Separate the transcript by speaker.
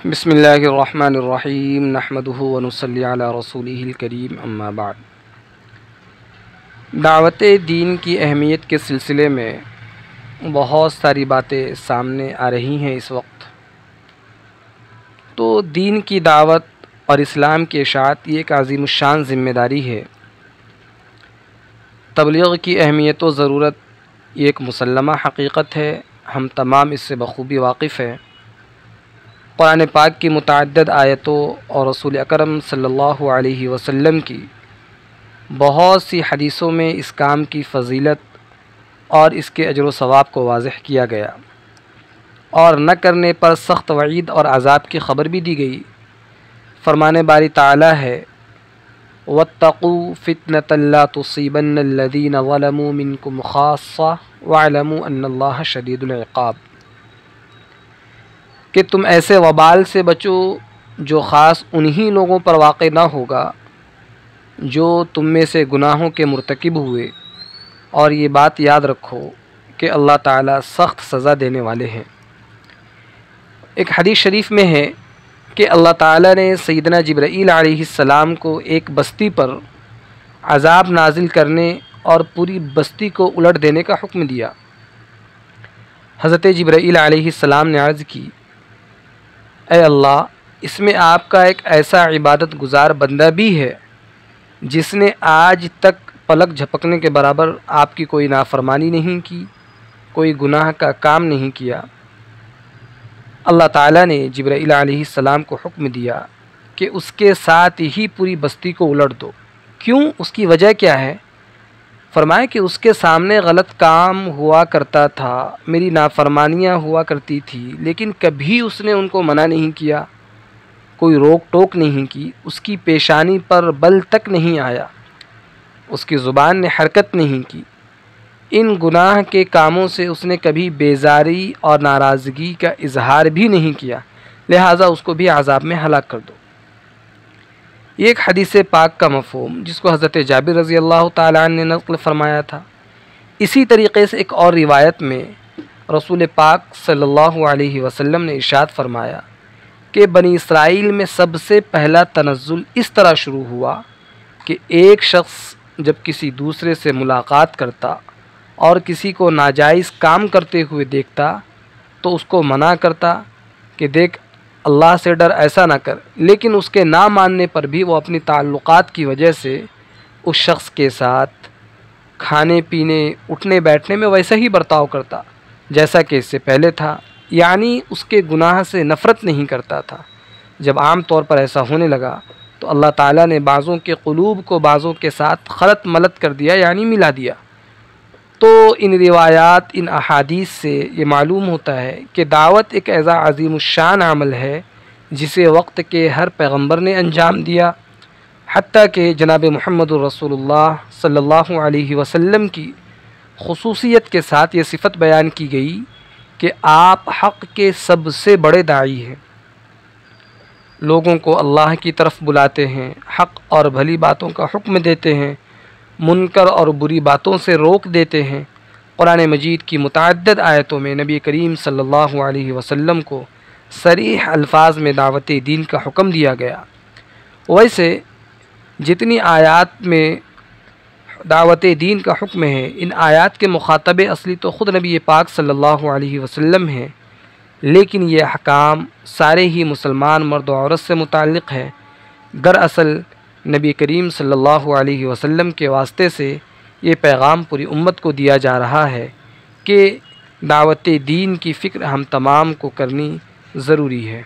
Speaker 1: بسم اللہ الرحمن الرحیم نحمدہ ونصلی علی رسولہ الکریم اما بعد۔ دعوت دین کی اہمیت کے سلسلے میں بہت ساری باتیں سامنے آ رہی ہیں اس وقت۔ تو دین کی دعوت اور اسلام کی اشاعت یہ ایک عظیم الشان ذمہ داری ہے۔ تبلیغ کی اہمیت و ضرورت یہ ایک مسلمہ حقیقت ہے، ہم تمام اس سے بخوبی واقف ہیں۔ قرآن پاک کی متعدد آیتوں اور رسول اکرم صلی اللہ علیہ وسلم کی بہت سی حدیثوں میں اس کام کی فضیلت اور اس کے اجر و ثواب کو واضح کیا گیا، اور نہ کرنے پر سخت وعید اور عذاب کی خبر بھی دی گئی۔ فرمان باری تعالی ہے وَاتَّقُوا فِتْنَةً لَا تُصِيبَنَّ الَّذِينَ ظَلَمُوا مِنْكُمْ خَاصَّةً وَاعْلَمُوا أَنَّ اللَّهَ شَدِيدُ الْعِقَابِ، کہ تم ایسے وبال سے بچو جو خاص انہی لوگوں پر واقع نہ ہوگا جو تم میں سے گناہوں کے مرتکب ہوئے، اور یہ بات یاد رکھو کہ اللہ تعالیٰ سخت سزا دینے والے ہیں۔ ایک حدیث شریف میں ہے کہ اللہ تعالیٰ نے سیدنا جبرائیل علیہ السلام کو ایک بستی پر عذاب نازل کرنے اور پوری بستی کو الٹ دینے کا حکم دیا۔ حضرت جبرائیل علیہ السلام نے عرض کی، اے اللہ، اس میں آپ کا ایک ایسا عبادت گزار بندہ بھی ہے جس نے آج تک پلک جھپکنے کے برابر آپ کی کوئی نافرمانی نہیں کی، کوئی گناہ کا کام نہیں کیا۔ اللہ تعالیٰ نے جبرائیل علیہ السلام کو حکم دیا کہ اس کے ساتھ ہی پوری بستی کو الٹ دو۔ کیوں؟ اس کی وجہ کیا ہے؟ فرمایا کہ اس کے سامنے غلط کام ہوا کرتا تھا، میری نافرمانیاں ہوا کرتی تھی، لیکن کبھی اس نے ان کو منع نہیں کیا، کوئی روک ٹوک نہیں کی، اس کی پیشانی پر بل تک نہیں آیا، اس کی زبان نے حرکت نہیں کی، ان گناہ کے کاموں سے اس نے کبھی بیزاری اور ناراضگی کا اظہار بھی نہیں کیا، لہٰذا اس کو بھی عذاب میں ہلاک کر دو۔ یہ ایک حدیث پاک کا مفہوم جس کو حضرت جابر رضی اللہ تعالیٰ عنہ نے نقل فرمایا تھا۔ اسی طریقے سے ایک اور روایت میں رسول پاک صلی اللہ علیہ وسلم نے ارشاد فرمایا کہ بنی اسرائیل میں سب سے پہلا تنزل اس طرح شروع ہوا کہ ایک شخص جب کسی دوسرے سے ملاقات کرتا اور کسی کو ناجائز کام کرتے ہوئے دیکھتا تو اس کو منع کرتا کہ دیکھ اللہ سے ڈر، ایسا نہ کر، لیکن اس کے نہ ماننے پر بھی وہ اپنی تعلقات کی وجہ سے اس شخص کے ساتھ کھانے پینے اٹھنے بیٹھنے میں ویسا ہی برتاؤ کرتا جیسا کہ اس سے پہلے تھا، یعنی اس کے گناہ سے نفرت نہیں کرتا تھا۔ جب عام طور پر ایسا ہونے لگا تو اللہ تعالیٰ نے بعضوں کے قلوب کو بعضوں کے ساتھ خلط ملط کر دیا، یعنی ملا دیا۔ تو ان روایات، ان احادیث سے یہ معلوم ہوتا ہے کہ دعوت ایک ایسا عظیم الشان عمل ہے جسے وقت کے ہر پیغمبر نے انجام دیا، حتیٰ کہ جناب محمد الرسول اللہ صلی اللہ علیہ وسلم کی خصوصیت کے ساتھ یہ صفت بیان کی گئی کہ آپ حق کے سب سے بڑے داعی ہیں، لوگوں کو اللہ کی طرف بلاتے ہیں، حق اور بھلی باتوں کا حکم دیتے ہیں، منکر اور بری باتوں سے روک دیتے ہیں۔ قرآن مجید کی متعدد آیتوں میں نبی کریم صلی اللہ علیہ وسلم کو صریح الفاظ میں دعوت دین کا حکم دیا گیا۔ ویسے جتنی آیات میں دعوت دین کا حکم ہے، ان آیات کے مخاطب اصلی تو خود نبی پاک صلی اللہ علیہ وسلم ہیں، لیکن یہ احکام سارے ہی مسلمان مرد و عورت سے متعلق ہے۔ دراصل نبی کریم صلی اللہ علیہ وسلم کے واسطے سے یہ پیغام پوری امت کو دیا جا رہا ہے کہ دعوت دین کی فکر ہم تمام کو کرنی ضروری ہے۔